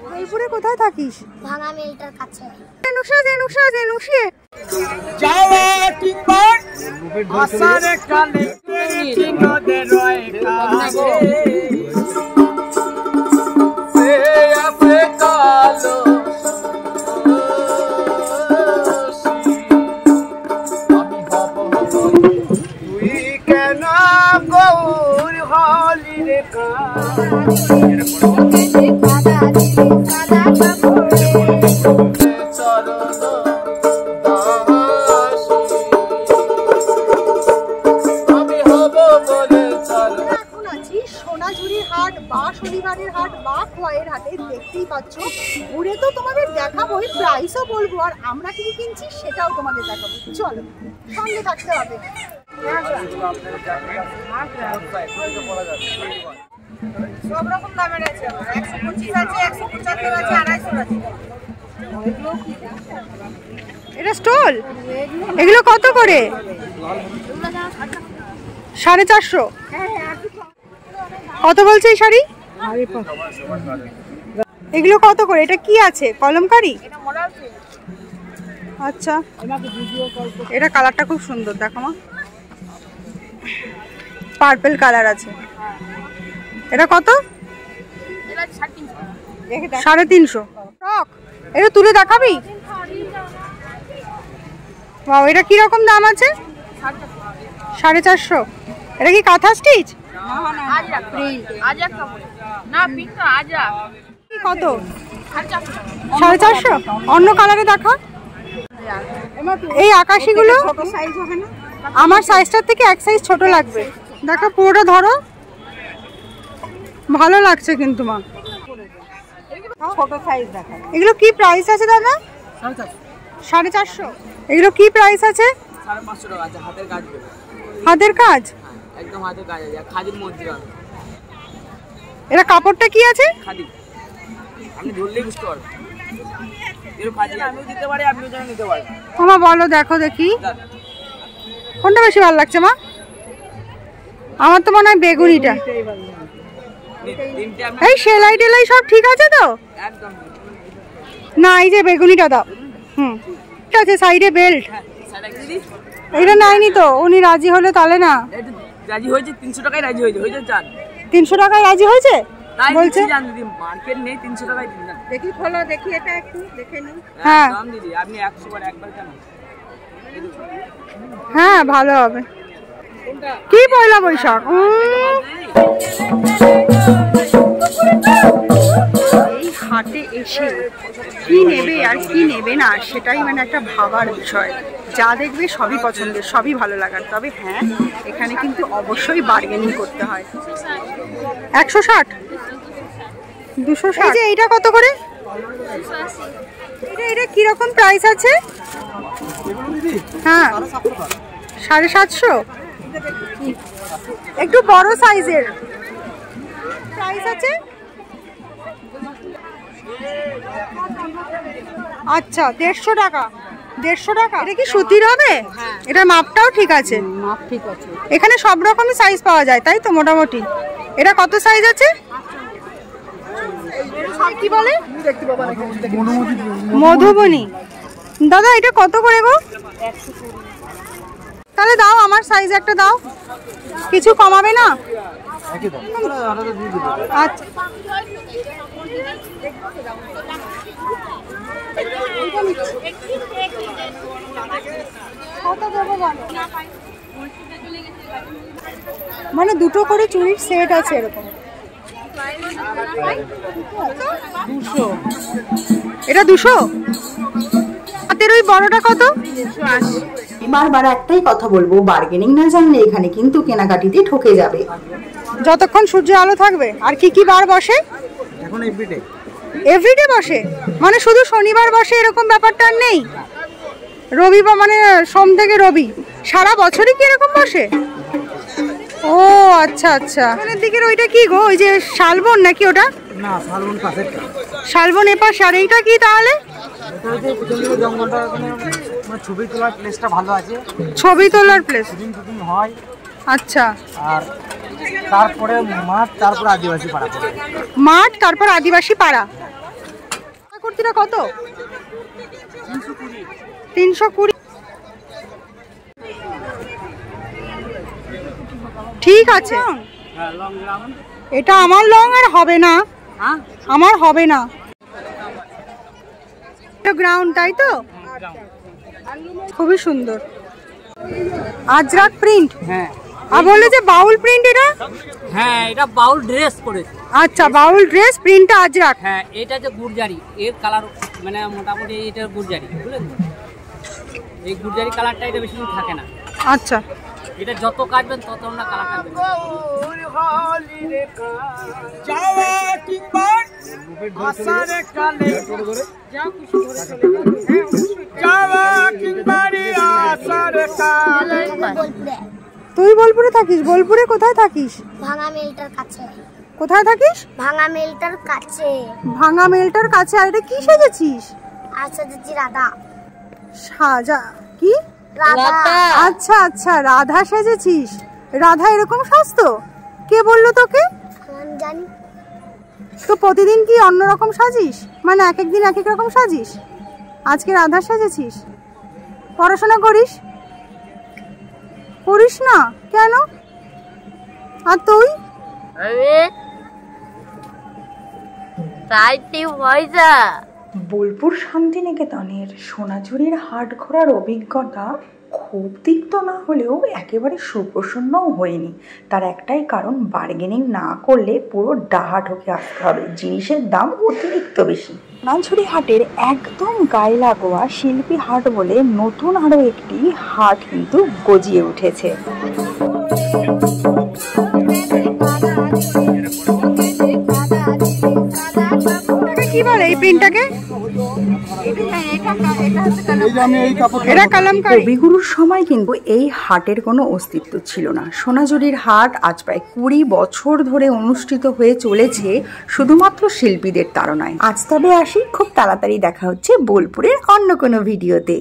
বোলপুরে কোথায় থাকিস? ভাঙা মেলটার কাছে। যাওয়া কিংবার আসার কালে চিনদের রয় কাছে সে আপে কালো আমি হব তুই কেন গৌর হলি রে সোনাঝুরির হাট বা শনিবারের হাট বা খোয়াইয়ের হাটে দেখতেই পাচ্ছ। ঘুরে তো তোমাদের দেখাবোই, প্রাইসও বলবো, আর আমরা কি কিনছি সেটাও তোমাদের দেখাবো। চলো সঙ্গে থাকতে হবে। সব রকম দামের আছে, 125 আছে, 175 আছে, 250 আছে। এটা স্টল, এগুলো কত করে? 450। কত বলছে এই শাড়ি? এগুলো কত করে? এটা কি আছে? কলমকারি? আচ্ছা, এটা কালারটা খুব সুন্দর, দেখো মা, পার্পল কালার আছে। এটা কত? 350। এটা তুলে দেখাবি? বাহ, এটা কিরকম দাম আছে? 450। এটা কি কাঁথা স্টিচ? কত? 450। অন্য কালারে দেখা। এই আকাশিগুলো আমার সাইজটার থেকে এক সাইজ ছোট লাগবে। দেখো পুরোটা ধরো, ভালো লাগছে কিন্তু মা। ছোট সাইজ দেখা। এগুলো কি প্রাইস আছে দাদা? 450। এগুলো কি প্রাইস আছে? 550 টাকা আছে, হাতের কাজ। হাতের কাজ? একদম হাতের কাজ আছে, খাদির মধ্যে। এটা কাপড়টা কি আছে? খাদি। আপনি ধরলেই বুঝতে পারবেন। এর খাদি আমিও দিতে পারি, আপনিও যেন নিতে পারেন। মামা বলো, দেখো দেখি কোনটা বেশি ভালো লাগছে মা? আমার তো মনে হয় বেগুনিটা। এই সেলাই টেলাই সব ঠিক আছে তো? একদম না, এই যে বেগুনিটা দাও। ঠিক আছে, সাইডে বেল্ট। এটা নাইনি তো, উনি রাজি হলে তাহলে না। রাজি হয়েছে 300 টাকায় রাজি হয়েছে। 300 টাকায় রাজি হয়েছে বলছে। মার্কেট নেই, 300 টাকায় দিন না। দেখি খোলো, দেখি এটা একটু দেখে নিই। হ্যাঁ দাম দিদি, আপনি 100 বার একবার কেন? হ্যাঁ ভালো হবে। কি পয়লা বৈশাখ, এই হাটে এসে কি নেবে আর কি নেবে না সেটাই মানে একটা ভাবার বিষয়। যা দেখবে সবই পছন্দের, সবই ভালো লাগার। তবে হ্যাঁ, এখানে কিন্তু অবশ্যই বার্গেনিং করতে হয়। 160, 260। এই যে এইটা কত করে? এটা কিরকম প্রাইস আছে? হ্যাঁ 750। একটু বড় সাইজের প্রাইস আছে। আচ্ছা 150 টাকা। 150 টাকা। এটা কি সুতির হবে? এটার মাপটাও ঠিক আছে? মাপ ঠিক আছে। এখানে সব রকমই সাইজ পাওয়া যায় তাই তো মোটামুটি? এটা কত সাইজ আছে? কি বলে? মধুবনী। দাদা এটা কত করে গো? 120। তাহলে দাও, আমার সাইজ একটা দাও, কিছু কমাবে না? আচ্ছা মানে দুটো করে চুড়ির সেট আছে এরকম। 200। এটা 200। হাতের ওই বড়টা কত? 180। বারবার একটাই কথা বলবো, বার্গেনিং না জানলে এখানে কিন্তু কেনাকাটিতে ঠকে যাবে। যতক্ষণ সূর্য আলো থাকবে। আর কি কি বার বসে? এখন এভরিডে। এভরিডে বসে মানে শুধু শনিবার বসে এরকম ব্যাপারটা নেই? রবিবার মানে সোম থেকে রবি সারা বছরই কি এরকম বসে? ও আচ্ছা আচ্ছা। ওখানের দিকের ওইটা কি গো? ওই যে শালবন নাকি ওটা? না, শালবন পাশেরটা। শালবন এপাশে। আর এইটা কি তাহলে? জঙ্গলটা ওখানে ছবি তোলার প্লেসটা ভালো আছে। ছবি তোলার প্লেস হয়। আচ্ছা, আর তারপরে মাঠ, তারপর আদিবাসী পাড়া পড়বে। মাঠ তারপর আদিবাসী পাড়া। কুর্তিটা কত? 320। ঠিক আছে, এটা আমার লং আর হবে না, আমার হবে না। গ্রাউন্ড, তাই তো? খুবই সুন্দর আজরাক প্রিন্ট। হ্যাঁ, আর বললে যে বাউল প্রিন্ট এটা? হ্যাঁ, এটা বাউল ড্রেস করেছে। আচ্ছা, বাউল ড্রেস, প্রিন্টটা আজরাক। হ্যাঁ, এটা যে গুরজারি, এর কালার মানে মোটামুটি এটা গুরজারি, বুঝলেন? এই গুরজারি কালারটা এটা বেশি দিন থাকে না। আচ্ছা, এটা যত কাটবেন তত না কালারটা বেশি। তুই বোলপুরে থাকিস? বোলপুরে কোথায় থাকিস? ভাঙা মেলটার কাছে। কোথায় থাকিস? ভাঙা মেলটার কাছে। ভাঙা মেলটার কাছে। আর এটা কি সেজেছিস? আচ্ছা দিদি, রাধা। সাজা কি? রাধা। আচ্ছা আচ্ছা, রাধা সেজেছিস। রাধা এরকম সাজতো? কে বললো তোকে? আমি জানি। তো প্রতিদিন কি অন্যরকম সাজিস? মানে এক একদিন এক এক রকম সাজিস? আজকে রাধা সেজেছিস? পড়াশোনা করিস? করিস না কেন? আর তুই? বোলপুর শান্তিনিকেতনের সোনাঝুরির হাট ঘোরার অভিজ্ঞতা খুব তিক্ত না হলেও একেবারে সুপ্রসন্নও হয়নি। তার একটাই কারণ, বার্গেনিং না করলে পুরো ডাহা ঢোকে আসতে হবে। জিনিসের দাম অতিরিক্ত বেশি। সোনাঝুরি হাটের একদম গায়ে লাগোয়া শিল্পী হাট বলে নতুন আরও একটি হাট কিন্তু গজিয়ে উঠেছে। কি বলে এই প্রিন্টটাকে? কবিগুরুর সময় কিন্তু এই হাটের কোনো অস্তিত্ব ছিল না। সোনাঝুরির হাট আজ প্রায় 20 বছর ধরে অনুষ্ঠিত হয়ে চলেছে শুধুমাত্র শিল্পীদের তাড়নায়। আজ তবে আসি, খুব তাড়াতাড়ি দেখা হচ্ছে বোলপুরের অন্য কোনো ভিডিওতে।